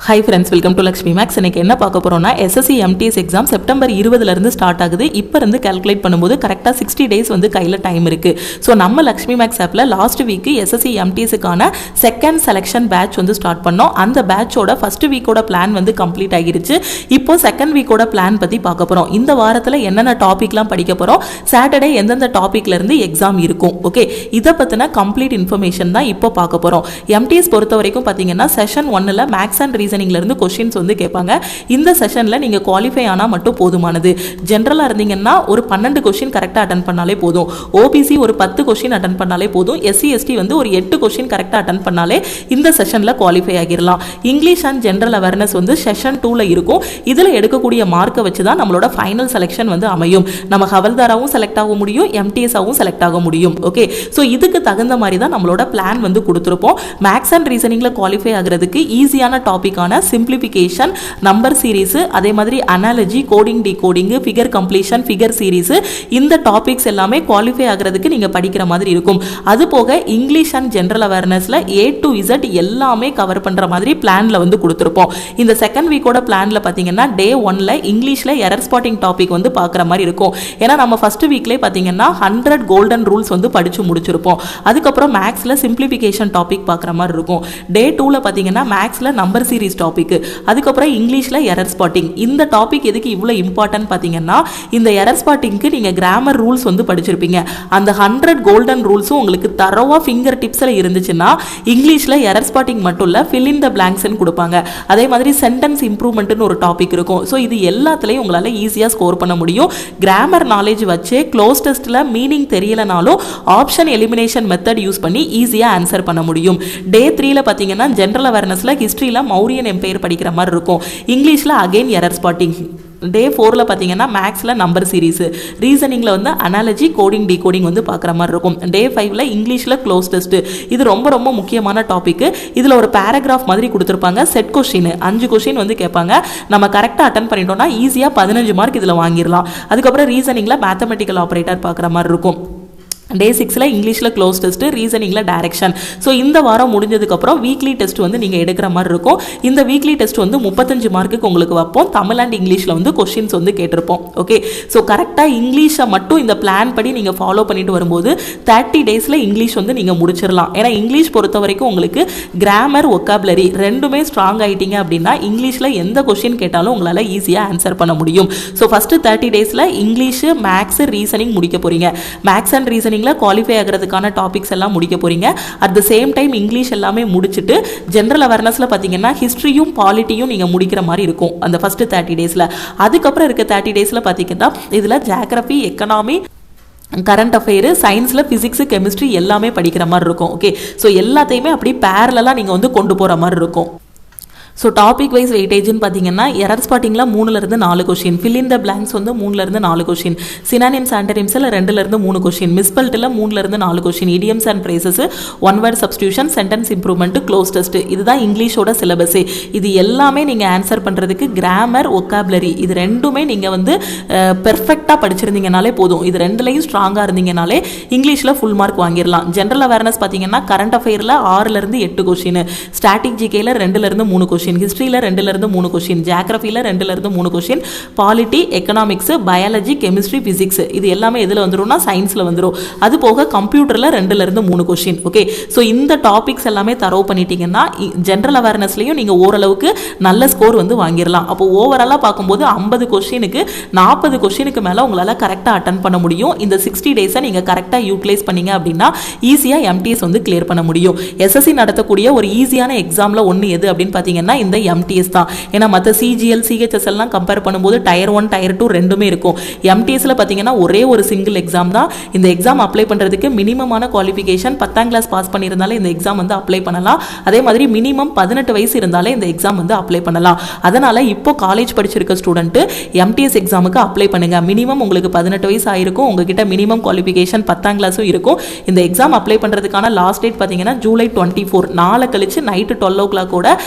Hi friends, welcome to Lakshmi Max. இன்னைக்கு என்ன பார்க்க போறோம்னா SSC MTS எக்ஸாம் செப்டம்பர் 20ல இருந்து ஸ்டார்ட் ஆகுது. இப்போ இருந்து கால்குலேட் பண்ணும்போது கரெக்ட்டா 60 டேஸ் வந்து கையில டைம் இருக்கு. சோ நம்ம Lakshmi Max ஆப்ல லாஸ்ட் வீக் SSC MTS க்கான செகண்ட் செலக்ஷன் பேட்ச் வந்து ஸ்டார்ட் பண்ணோம். அந்த பேட்சோட ஃபர்ஸ்ட் வீக்கோட பிளான் வந்து கம்ப்ளீட் ஆகிருச்சு. இப்போ செகண்ட் வீக்கோட பிளான் பத்தி பார்க்க போறோம். இந்த வாரத்துல என்னென்ன டாபிக்லாம் படிக்க போறோம், சாட்டர்டே எந்தெந்த டாபிக்ல இருந்து எக்ஸாம் இருக்கும், ஓகே, இத பத்தின கம்ப்ளீட் இன்ஃபர்மேஷன் தான் இப்போ பார்க்க போறோம். MTS பொறுத்த வரைக்கும் பாத்தீங்கன்னா செஷன் 1ல மேக்ஸ் அண்ட் ரீசனிங்ல இருந்து क्वेश्चंस வந்து கேட்பாங்க. இந்த செஷன்ல நீங்க குவாலிஃபை ஆனா மட்டும் போதுமானது. ஜெனரலா இருந்தீங்கன்னா ஒரு 12 क्वेश्चन கரெக்ட்டா அட்டெண்ட் பண்ணாலே போதும். OBC ஒரு 10 क्वेश्चन அட்டெண்ட் பண்ணாலே போதும். SC ST வந்து ஒரு 8 क्वेश्चन கரெக்ட்டா அட்டெண்ட் பண்ணாலே இந்த செஷன்ல குவாலிஃபை ஆகிரலாம். இங்கிலீஷ் அண்ட் ஜெனரல் அவேர்னஸ் வந்து செஷன் 2ல இருக்கும். இதுல எடுக்கக்கூடிய மார்க்கை வச்சு தான் நம்மளோட ஃபைனல் செலக்ஷன் வந்து அமையும். நம்ம ஹவல்தாராவும் செலக்ட் ஆக முடியும், MTS ஆவும் செலக்ட் ஆக முடியும். ஓகே, சோ இதுக்கு தகுந்த மாதிரி தான் நம்மளோட பிளான் வந்து கொடுத்திருப்போம். மேக்ஸ் அண்ட் ரீசனிங்ல குவாலிஃபை ஆகிறதுக்கு ஈஸியான டாபிக்கான சிம்பிளிஃபிகேஷன், நம்பர் சீரிஸ், அதே மாதிரி analogy, coding decoding, figure completion, figure series, இந்த டாபிக்ஸ் எல்லாமே குவாலிஃபை ஆகிறதுக்கு நீங்க படிக்கிற மாதிரி இருக்கும். அது போக இங்கிலீஷ் அண்ட் ஜெனரல் அவேர்னஸ்ல A to Z எல்லாமே கவர் பண்ற மாதிரி பிளான்ல வந்து கொடுத்திருப்போம். இந்த செகண்ட் வீக்கோட பிளான்ல பாத்தீங்கன்னா டே 1ல இங்கிலீஷ்ல எரர் ஸ்பாட்டிங் டாபிக் வந்து பார்க்குற மாதிரி இருக்கும். ஏன்னா நம்ம ஃபர்ஸ்ட் வீக்லயே பாத்தீங்கன்னா 100 கோல்டன் ரூல்ஸ் வந்து படிச்சு முடிச்சிருப்போம். அதுக்கப்புறம் மேக்ஸ்ல சிம்பிளிஃபிகேஷன் டாபிக் பார்க்குற மாதிரி இருக்கும். டே 2ல பாத்தீங்கன்னா மேக்ஸ்ல நம்பர் சீரிஸ் டாபிக், அதுக்கப்புறம் இங்கிலீஷ்ல எரர் ஸ்பாட்டிங். இந்த டாபிக் எதுக்கு இவ்வளவு இம்பார்ட்டன்ட் பாத்தீங்கன்னா, இந்த எரர் ஸ்பாட்டிங்க்கு நீங்க கிராமர் ரூல்ஸ் வந்து படிச்சிருப்பீங்க. அந்த 100 கோல்டன் ரூல்ஸும் உங்களுக்கு தரவா ஃபிங்கர் டிப்ஸ்ல இருந்துச்சுன்னா இங்கிலீஷ்ல எரர் ஸ்பாட்டிங் மட்டும் இல்ல fill in the blanks ன்னு கொடுப்பாங்க. அதே மாதிரி சென்டென்ஸ் இம்ப்ரூவ்மென்ட்னு ஒரு டாபிக் இருக்கும். சோ இது எல்லாத்துலயும் உங்களால ஈஸியா ஸ்கோர் பண்ண முடியும். கிராமர் நாலேஜ் வச்சு க்ளோஸ் டெஸ்ட்ல மீனிங் தெரியலனாலும் ஆப்ஷன் எலிமினேஷன் மெத்தட் யூஸ் பண்ணி ஈஸியா ஆன்சர் பண்ண முடியும். டே 3ல பாத்தீங்கன்னா ஜெனரல் அவேர்னஸ்ல ஹிஸ்டரியில மௌரியன் எம்பையர் படிக்கிற மாதிரி இருக்கும். இங்கிலீஷ்ல அகைன் எரர் ஸ்பாட்டிங். டே 4ல பாத்தீங்கன்னா மேக்ஸ்ல நம்பர் சீரிஸ், ரீசனிங்ல வந்து அனாலஜி, கோடிங் டிகோடிங் வந்து பார்க்குற மாதிரி இருக்கும். டே 5ல இங்கிலீஷ்ல க்ளோஸ் டெஸ்ட். இது ரொம்ப ரொம்ப முக்கியமான டாபிக். இதுல ஒரு பேராகிராஃப் மாதிரி கொடுத்துருப்பாங்க. செட் கொஸ்டின் 5 கொஸ்டின் வந்து கேட்பாங்க. நம்ம கரெக்டா அட்டெண்ட் பண்ணிட்டோம்னா ஈஸியா 15 மார்க் இதுல வாங்கிடலாம். அதுக்கப்புறம் ரீசனிங்ல மேத்தமெட்டிக்கல் ஆபரேட்டர் பார்க்குற மாதிரி இருக்கும். டே 6ல இங்கிலீஷ்ல க்ளோஸ் டெஸ்ட், ரீசனிங்ல டைரக்ஷன். ஸோ இந்த வாரம் முடிஞ்சதுக்கு அப்புறம் வீக்லி டெஸ்ட் வந்து நீங்க எடுக்கிற மாதிரி இருக்கும். இந்த வீக்லி டெஸ்ட் வந்து 35 மார்க்குக்கு உங்களுக்கு வைப்போம். தமிழ் அண்ட் இங்கிலீஷ்ல வந்து கொஸ்டின்ஸ் வந்து கேட்டிருப்போம். ஓகே, ஸோ கரெக்டா இங்கிலீஷை மட்டும் இந்த பிளான் படி நீங்க ஃபாலோ பண்ணிட்டு வரும்போது 30 டேஸ்ல இங்கிலீஷ் வந்து நீங்க முடிச்சிடலாம். ஏன்னா இங்கிலீஷ் பொறுத்த வரைக்கும் உங்களுக்கு கிராமர், ஒக்காபுலரி ரெண்டுமே ஸ்ட்ராங் ஆயிட்டீங்க அப்படின்னா இங்கிலீஷ்ல எந்த கொஸ்டின் கேட்டாலும் உங்களால ஈஸியா ஆன்சர் பண்ண முடியும். ஸோ ஃபர்ஸ்ட் 30 டேஸ்ல இங்கிலீஷ், மேக்ஸ், ரீசனிங் முடிக்க போறீங்க. மேக்ஸ் அண்ட் ரீசனிங் குவாலிஃபை ஆகிறதுக்கான டாபிக்ஸ் எல்லாம் முடிக்க போறீங்க. At the same time English எல்லாமே முடிச்சிட்டு ஜெனரல் அவேர்னஸ்ல பாத்தீங்கன்னா ஹிஸ்டரியும் பாலிட்டியும் நீங்க முடிக்கிற மாதிரி இருக்கும் அந்த ஃபர்ஸ்ட் 30 டேஸ்ல. அதுக்கப்புறம் இருக்க 30 டேஸ்ல பாத்தீங்கன்னா இதுல ஜியோகிராஃபி, எக்கனாமி, கரண்ட் அஃபேர், சயின்ஸ்ல பிசிக்ஸ், கெமிஸ்ட்ரி எல்லாமே படிக்கிற மாதிரி இருக்கும். ஓகே, ஸோ எல்லாத்தையுமே அப்படி பேரலா நீங்க வந்து கொண்டு போற மாதிரி இருக்கும். ஸோ டாபிக் வைஸ் வெயிட்டேஜ்னு பார்த்தீங்கன்னா எரர் ஸ்பாட்டிங்கில் 3லேருந்து 4 question, fill in the blanks வந்து 3லேருந்து 4 கொஸ்டின், சினானிம்ஸ் ஆண்டனிம்ஸில் 2லேருந்து 3 கொஸ்டின், மிஸ்பல்ட்டில் 3லேருந்து 4 question, idioms and phrases, one word substitution, sentence improvement, cloze test. இதுதான் இங்கிலீஷோட சிலபஸே. இது எல்லாமே நீங்கள் ஆன்சர் பண்ணுறதுக்கு கிராமர், ஒக்காபுலரி இது ரெண்டுமே நீங்கள் வந்து பெர்ஃபெக்டாக படிச்சிருந்தீங்கனாலே போதும். இது ரெண்டுலையும் ஸ்ட்ராங்காக இருந்தீங்கனாலே இங்கிலீஷில் ஃபுல் மார்க் வாங்கிடலாம். ஜென்ரல் அவேர்னஸ் பார்த்தீங்கன்னா கரண்ட் அஃபேரில் 6லேருந்து 8 கொஸ்டின், ஸ்டாட்டிக் ஜிகேல 2லேருந்து 3 கொஸ்டின், ஹிஸ்டரியில 2லேருந்து 3 கொஸ்டின், ஜியோகிராஃபில 2லேருந்து 3 question, polity, economics, biology, chemistry, physics இது எல்லாமே எதுல வந்துரும்னா சயின்ஸ்ல வந்துரும். அது போக கம்ப்யூட்டர்ல 2லேருந்து 3 கொஸ்டின். ஓகே, சோ இந்த டாபிக்ஸ் எல்லாமே தரவு பண்ணிட்டீங்கன்னா ஜெனரல் அவேர்னஸ்லயும் நீங்க ஓரளவுக்கு நல்ல ஸ்கோர் வந்து வாங்கிடலாம். அப்போ ஓவராலா பார்க்கும்போது 50 கொஸ்டினுக்கு 40 கொஸ்டினுக்கு மேல உங்களால கரெக்டா அட்டன் பண்ண முடியும். இந்த 60 டேஸை நீங்க கரெக்டா யூட்டிலைஸ் பண்ணீங்க அப்படின்னா ஈஸியா MTS வந்து கிளியர் பண்ண முடியும். SSC நடத்தக்கூடிய ஒரு ஈஸியான எக்ஸாம்ல ஒன்னு எது அப்படின்னு பாத்தீங்கன்னா இந்த MTS தான். ஏன்னா மற்ற CGL, CHS எல்லாம் கம்பேர் பண்ணும்போது டயர் 1, டயர் 2 ரெண்டுமே இருக்கும். MTSல பாத்தீங்கன்னா ஒரே ஒரு சிங்கிள் எக்ஸாம் தான். இந்த எக்ஸாம் அப்ளை பண்றதுக்கு மினிமமான குவாலிஃபிகேஷன் 10ஆம் கிளாஸ் பாஸ் பண்ணியிருந்தாலே இந்த எக்ஸாம் வந்து அப்ளை பண்ணலாம். அதே மாதிரி மினிமம் 18 வயசு இருந்தாலே இந்த எக்ஸாம் வந்து அப்ளை பண்ணலாம். அதனால இப்போ காலேஜ் படிச்சிருக்க ஸ்டூடெண்ட் MTS எக்ஸாமுக்கு அப்ளை பண்ணுங்க. மினிமம் உங்களுக்கு 18 வயசு ஆயிருக்கும். உங்ககிட்ட மினிமம் குவாலிஃபிகேஷன் 10ஆம் கிளாஸும் இருக்கும். இந்த எக்ஸாம் அப்ளை பண்றதுக்கான லாஸ்ட் டேட் பாத்தீங்கன்னா ஜூலை 24. நாளை கழிச்சு நைட்டு 12 o'clock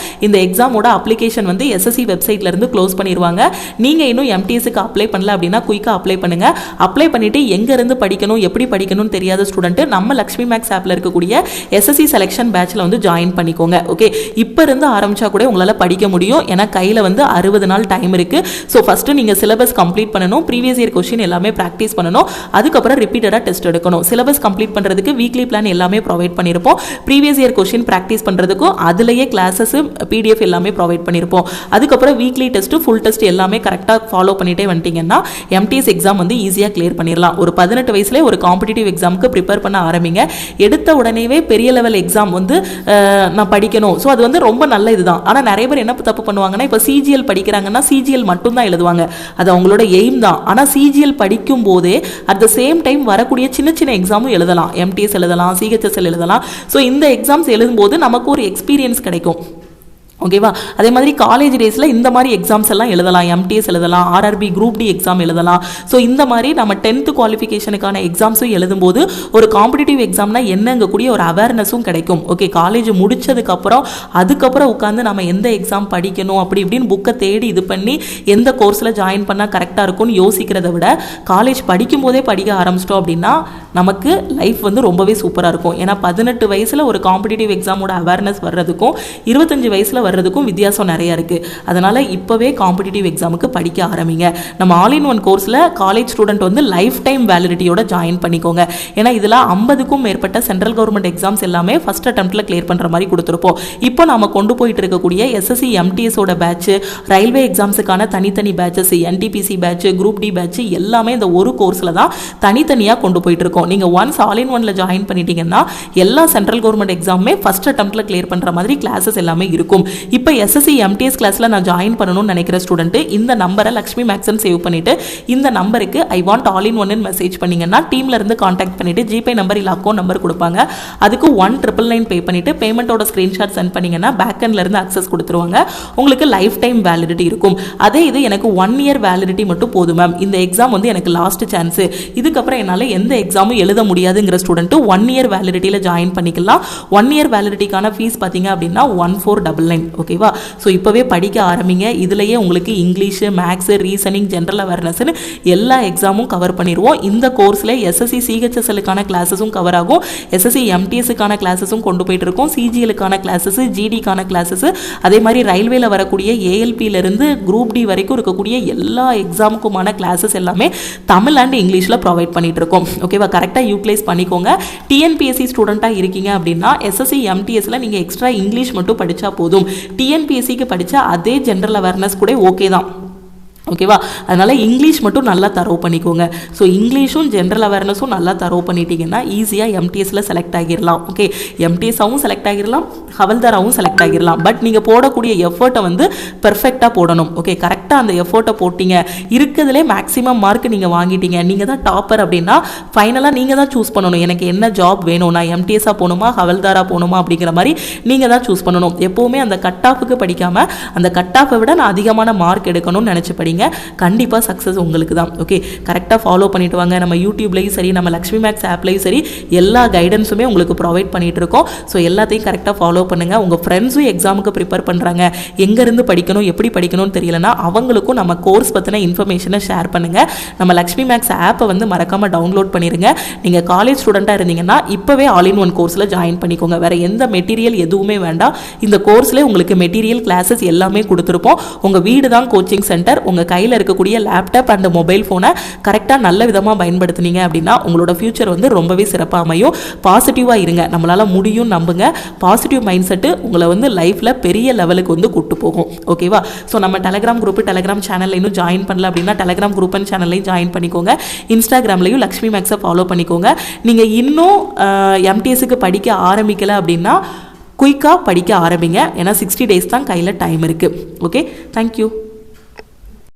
இந்த எக்ஸாமோட அப்ளிகேஷன் வந்து எஸ்எஸ்சி வெப்சைட்ல இருந்து க்ளோஸ் பண்ணிடுவாங்க. நீங்க இன்னும் எம்டிஎஸ்க்கு அப்ளை பண்ணல அப்படின்னா குயிக்கா அப்ளை பண்ணுங்க. அப்ளை பண்ணிட்டு எங்க இருந்து படிக்கணும் எப்படி படிக்கணும்னு தெரியாத ஸ்டூடெண்ட் நம்ம லக்ஷ்மி மேக்ஸ் ஆப்ல இருக்கக்கூடிய எஸ்எஸ்சி செலெக்ஷன் பேட்ச்ல வந்து ஜாயின் பண்ணிக்கோங்க. ஓகே, இப்போ இருந்து ஆரம்பிச்சா கூட உங்களால படிக்க முடியும். ஏன்னா கையில வந்து 60 நாள் டைம் இருக்கு. ஸோ ஃபர்ஸ்ட் நீங்க சிலபஸ் கம்ப்ளீட் பண்ணணும், ப்ரீவியஸ் இயர் கொஸ்டின் எல்லாமே ப்ராக்டிஸ் பண்ணணும், அதுக்கப்புறம் ரிப்பீட்டடா டெஸ்ட் எடுக்கணும். சிலபஸ் கம்ப்ளீட் பண்றதுக்கு வீக்லி பிளான் எல்லாமே ப்ரொவைட் பண்ணிருப்போம். ப்ரீவியஸ் இயர் கொஸ்டின் ப்ராக்டிஸ் பண்றதுக்கும் அதுலயே கிளாஸஸ் PDF எல்லாமே ப்ரொவைட் பண்ணிருப்போம். அதுக்கப்புறம் வீக்லி டெஸ்ட் ஃபுல் டெஸ்ட் எல்லாமே கரெக்டா ஃபாலோ பண்ணிட்டே வந்துட்டீங்கன்னா எம்டிஎஸ் எக்ஸாம் வந்து ஈஸியா கிளியர் பண்ணிடலாம். ஒரு 18 வயசுல ஒரு காம்படிட்டிவ் எக்ஸாமுக்கு ப்ரிப்பேர் பண்ண ஆரம்பிங்க. எடுத்த உடனேவே பெரிய லெவல் எக்ஸாம் வந்து நான் படிக்கணும். ஸோ அது வந்து ரொம்ப நல்ல இதுதான். ஆனா நிறைய பேர் என்ன தப்பு பண்ணுவாங்கன்னா, இப்போ CGL படிக்கிறாங்கன்னா CGL மட்டும் தான் எழுதுவாங்க. அது அவங்களோட எய்ம் தான். ஆனா CGL படிக்கும் போதே அட் த சேம் டைம் வரக்கூடிய சின்ன சின்ன எக்ஸாமும் எழுதலாம். MTS எழுதலாம், CHSL எழுதலாம். ஸோ இந்த எக்ஸாம்ஸ் எழுதும்போது நமக்கு ஒரு எக்ஸ்பீரியன்ஸ் கிடைக்கும். ஓகேவா? அதே மாதிரி காலேஜ் டேஸில் இந்த மாதிரி எக்ஸாம்ஸ் எல்லாம் எழுதலாம். எம்டிஎஸ் எழுதலாம், RRB குரூப் டி எக்ஸாம் எழுதலாம். ஸோ இந்த மாதிரி நம்ம 10th குவாலிஃபிகேஷனுக்கான எக்ஸாம்ஸும் எழுதும்போது ஒரு காம்படிட்டிவ் எக்ஸாம்னா என்னங்கக்கூடிய ஒரு அவேர்னஸும் கிடைக்கும். ஓகே, காலேஜ் முடிச்சதுக்கப்புறம் அதுக்கப்புறம் உட்காந்து நம்ம எந்த எக்ஸாம் படிக்கணும் அப்படி இப்படின்னு புக்கை தேடி இது பண்ணி எந்த கோர்ஸில் ஜாயின் பண்ணால் கரெக்டாக இருக்கும்னு யோசிக்கிறத விட காலேஜ் படிக்கும் போதே படிக்க ஆரம்பிச்சிட்டோம் அப்படின்னா நமக்கு லைஃப் வந்து ரொம்பவே சூப்பராக இருக்கும். ஏன்னா 18 வயசில் ஒரு காம்படிட்டிவ் எக்ஸாமோட அவேர்னஸ் வர்றதுக்கும் 25 வயசில் வர்றதுக்கும் வித்தியாசம் நிறைய இருக்கு. அதனால இப்பவே காம்படிட்டிவ் எக்ஸாமுக்கு படிக்க ஆரம்பிங்க. நம்ம ஆல் இன் ஒன் கோர்ஸ்ல காலேஜ் ஸ்டூடெண்ட் வந்து லைஃப் டைம் வேலிடிட்டியோட ஜாயின் பண்ணிக்கோங்க. ஏன்னா இதுல 50க்கும் மேற்பட்ட சென்ட்ரல் கவர்மெண்ட் எக்ஸாம்ஸ் எல்லாமே ஃபர்ஸ்ட் அட்டெம்ப்ட்ல கிளியர் பண்ற மாதிரி கொடுத்துருப்போம். இப்போ நாம கொண்டு போயிட்டு இருக்கக்கூடிய எஸ்எஸ்சி எம்டிஎஸ் ஓட பேட்ச், ரயில்வே எக்ஸாம்ஸுக்கான தனித்தனி batches, NTPC batch, group D batch எல்லாமே இந்த ஒரு கோர்ஸ்ல தான் தனித்தனியா கொண்டு போயிட்டு இருக்கோம். நீங்க ஒன்ஸ் ஆல் இன் ஒன்ல ஜாயின் பண்ணிட்டீங்கன்னா எல்லா சென்ட்ரல் கவர்மெண்ட் எக்ஸாமுமே ஃபர்ஸ்ட் அட்டெம்ப்ட்ல கிளியர் பண்ற மாதிரி கிளாஸஸ் எல்லாமே இருக்கும். இப்போ எஸ்எஸ்சி எம்டிஎஸ் கிளாஸ்ல நான் ஜாயின் பண்ணணும்னு நினைக்கிற ஸ்டூடெண்ட் இந்த நம்பரை லக்ஷ்மி மேக்ஸ்ன்னு சேவ் பண்ணிட்டு இந்த நம்பருக்கு ஐ வாண்ட் ஆல் இன் ஒன்னு மெசேஜ் பண்ணீங்கன்னா டீம்ல இருந்து கான்டாக்ட் பண்ணிட்டு ஜிபே நம்பர் இல்ல அக்கௌண்ட் நம்பர் கொடுப்பாங்க. அதுக்கு 1999 பே பண்ணிட்டு பேமெண்ட்டோட ஸ்கிரீன்ஷாட் சென்ட் பண்ணீங்கன்னா பேக் எண்ட்ல இருந்து அக்சஸ் கொடுத்துருவாங்க. உங்களுக்கு லைஃப் டைம் வேலிடிட்டி இருக்கும். அதே இது எனக்கு 1 இயர் வேலிடிட்டி மட்டும் போதும் மேம், இந்த எக்ஸாம் வந்து எனக்கு லாஸ்ட் சான்ஸ், இதுக்கப்புறம் என்னால் எந்த எக்ஸாமும் எழுத முடியாதுங்கிற ஸ்டூடெண்ட் 1 இயர் வேலிடிட்டியில் ஜாயின் பண்ணிக்கலாம். 1 இயர் வேலிடிட்டிக்கான ஃபீஸ் பார்த்தீங்க அப்படின்னா 1499. ஓகேவா? ஸோ இப்போவே படிக்க ஆரம்பிங்க. இதுலேயே உங்களுக்கு இங்கிலீஷ், மேக்ஸ், ரீசனிங், ஜென்ரல் அவேர்னஸ்னு எல்லா எக்ஸாமும் கவர் பண்ணிடுவோம். இந்த கோர்ஸில் எஸ்எஸ்சி CHSLக்கான கிளாஸஸும் கவர் ஆகும், எஸ்எஸ்சி MTSக்கான கிளாஸஸும் கொண்டு போயிட்டு இருக்கோம், CGLக்கான கிளாஸஸ், GDக்கான கிளாஸஸ், அதே மாதிரி ரயில்வேல வரக்கூடிய ALPலேருந்து குரூப் டி வரைக்கும் இருக்கக்கூடிய எல்லா எக்ஸாமுக்குமான கிளாஸஸ் எல்லாமே தமிழ் அண்ட் இங்கிலீஷில் ப்ரொவைட் பண்ணிட்டு இருக்கோம். ஓகேவா? கரெக்டாக யூட்டிலைஸ் பண்ணிக்கோங்க. TNPSC ஸ்டூடெண்ட்டாக இருக்கீங்க அப்படின்னா எஸ்எஸ்சி MTSல நீங்கள் எக்ஸ்ட்ரா இங்கிலீஷ் மட்டும் படித்தா போதும். TNPSCக்கு படித்தா அதே ஜென்ரல் அவேர்னஸ் கூட ஓகே தான். ஓகேவா? அதனால இங்கிலீஷ் மட்டும் நல்லா தரவு பண்ணிக்கோங்க. ஸோ இங்கிலீஷும் ஜென்ரல் அவேர்னஸும் நல்லா தரவு பண்ணிட்டீங்கன்னா ஈஸியாக MTSல செலக்ட் ஆகிடலாம். ஓகே, MTSஆவும் செலக்ட் ஆகிடலாம், ஹவல்தாராவும் செலக்ட் ஆகிடலாம். பட் நீங்கள் போடக்கூடிய எஃபர்ட்டை வந்து பெர்ஃபெக்டாக போடணும். ஓகே, கரெக்டாக அந்த எஃபர்ட்டை போட்டிங்க, இருக்கிறதுலே மேக்ஸிமம் மார்க் நீங்கள் வாங்கிட்டீங்க, நீங்கள் தான் டாப்பர் அப்படின்னா ஃபைனலாக நீங்கள் தான் சூஸ் பண்ணணும். எனக்கு என்ன ஜாப் வேணும், நான் MTSஆ போகணுமா ஹவல்தாரா போகணுமா அப்படிங்கிற மாதிரி நீங்கள் தான் சூஸ் பண்ணணும். எப்போவுமே அந்த கட் ஆஃபுக்கு படிக்காமல் அந்த கட் ஆஃபை விட நான் அதிகமான மார்க் எடுக்கணும்னு நினச்சி படிங்க. கண்டிப்பாக சக்ஸஸ் உங்களுக்கு தான். ஓகே, கரெக்டாக ஃபாலோ பண்ணிட்டு வாங்க. நம்ம யூடியூப்லையும் சரி, நம்ம லக்ஷ்மி மேக்ஸ் ஆப்லையும் சரி, எல்லா கைடன்ஸுமே உங்களுக்கு ப்ரொவைட் பண்ணிட்டு இருக்கோம். ஸோ எல்லாத்தையும் கரெக்டாக ஃபாலோ பண்ணுங்க. உங்கள் ஃப்ரெண்ட்ஸும் எக்ஸாமுக்கு ப்ரிப்பேர் பண்ணுறாங்க, எங்கேருந்து படிக்கணும் எப்படி படிக்கணும்னு தெரியலனா அவங்களுக்கும் நம்ம கோர்ஸ் பற்றின இன்ஃபர்மேஷனை ஷேர் பண்ணுங்க. நம்ம லக்ஷ்மி மேக்ஸ் ஆப்பை வந்து மறக்காமல் டவுன்லோட் பண்ணிடுங்க. நீங்கள் காலேஜ் ஸ்டூடெண்ட்டாக இருந்தீங்கன்னா இப்போவே ஆல் இன் ஒன் கோர்ஸில் ஜாயின் பண்ணிக்கோங்க. வேறு எந்த மெட்டீரியல் எதுவுமே வேண்டாம். இந்த கோர்ஸ்லேயே உங்களுக்கு மெட்டீரியல் கிளாஸஸ் எல்லாமே கொடுத்துருப்போம். உங்கள் வீடு தான் கோச்சிங் சென்டர். உங்கள் கையில் இருக்கக்கூடிய லேப்டாப் அண்ட் மொபைல் ஃபோனை கரெக்டாக நல்ல விதமாக பயன்படுத்தினீங்க அப்படின்னா உங்களோட ஃபியூச்சர் வந்து ரொம்பவே சிறப்பாக அமையும். பாசிட்டிவாக இருங்க, நம்மளால் முடியும் நம்புங்க. பாசிட்டிவ் மைண்ட் செட்டு உங்களை வந்து லைஃப்பில் பெரிய லெவலுக்கு வந்து கூட்டு போகும். ஓகேவா? ஸோ நம்ம டெலகிராம் குரூப், டெலகிராம் சேனலில் இன்னும் ஜாயின் பண்ணல அப்படின்னா டெலகிராம் குரூப் அண்ட் சேனல்லையும் ஜாயின் பண்ணிக்கோங்க. இன்ஸ்டாகிராம்லையும் லக்ஷ்மி மேக்ஸை ஃபாலோ பண்ணிக்கோங்க. நீங்கள் இன்னும் MTSக்கு படிக்க ஆரம்பிக்கலை அப்படின்னா குயிக்காக படிக்க ஆரம்பிங்க. ஏன்னா 60 days தான் கையில் டைம் இருக்குது. Okay, thank you.